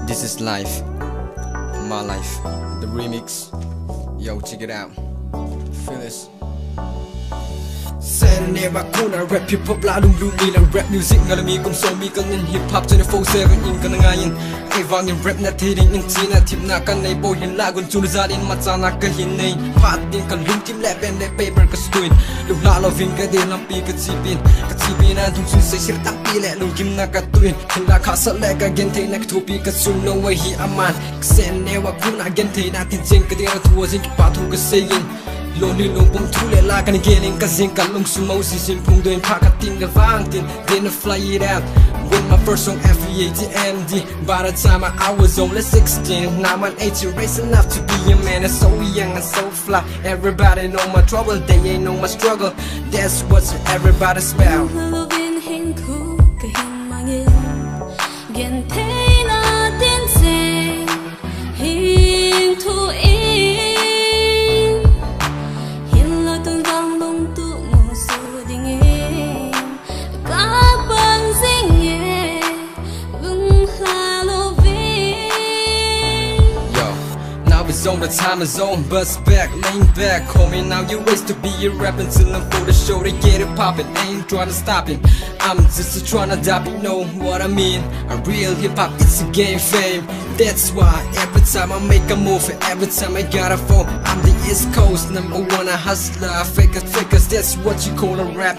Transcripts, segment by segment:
This is life, my life. The remix. Yo, check it out. Feel this. Neva kuna rap hip hop la lung lung ni lang rap music ngala mi kum so mi kan in hip hop 24/7 in kan ngayin ai wang in rap na thiring in china thip na kan nei bo hin la gun chul zan in machana ka hin nei phat din kan lung tim la ben le paper ka stuin lu la lo vin ka de lam pi ka chipin na thung su se sir tam pi le lung kim na ka tuin hin la kha sa le ka gen the na thu pi ka su no way hi aman sen newa kuna gen the na tin jeng ka de ra thu jing pa thu ka sein Lonely long bong thule la kan geling ka zing ka long sumo si sim phung doin pha ka ting ka wang tin then I fly it out with my first song FEATMD. By the time I was only 16, now I'm 18, racing enough to be a man. And so young and so fly. Everybody know my trouble, they ain't know my struggle. That's what's everybody spell. It's on, the time is on, bus back, lean back, homie. Now you race to be a rap until I'm for the show to get it poppin'. Ain't tryna stop it, I'm just tryna drop it, know what I mean? A real hip hop, it's a game fame. That's why every time I make a move, every time I got a phone, I'm the East Coast #1 hustler. Fakers, that's what you call a rap.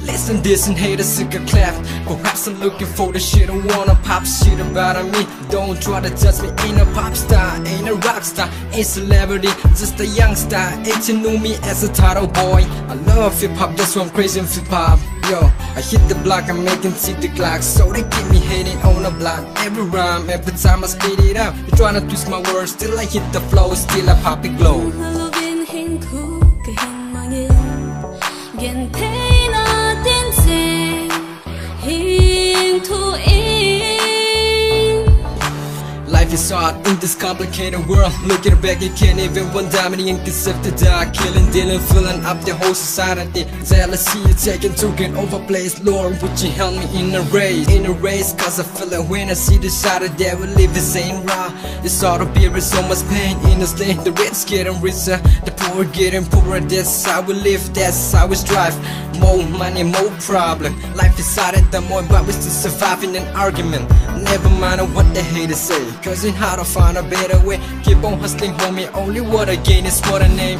Listen this and haters sick a clap. Perhaps I'm looking for the shit, I wanna pop shit about me. Don't try to judge me, ain't a pop star, ain't a rock star, ain't celebrity, just a youngster. Ain't you knew me as a title boy. I love hip hop, that's why I'm crazy in hip hop. Yo, I hit the block, I'm making tick the clock, so they keep me hating on the block. Every rhyme, every time I spit it out, they tryna twist my words, still I hit the flow, still I pop it glow. Life is hard in this complicated world. Looking back, you can't even one diamond and concept to die. Killing, dealing, filling up the whole society. Jealousy, taking to get overplaced. Lord, would you help me in a race? In a race, cause I feel it when I see the side of that we live this ain't raw. It's all to be with so much pain in this land. The rich getting richer, the poor getting poorer. That's how we live, that's how we strive. More money, more problem. Life is hard and the more but we still surviving an argument. Never mind what the haters say, cause it's hard to find a better way. Keep on hustling, homie, only what I gain is what I name.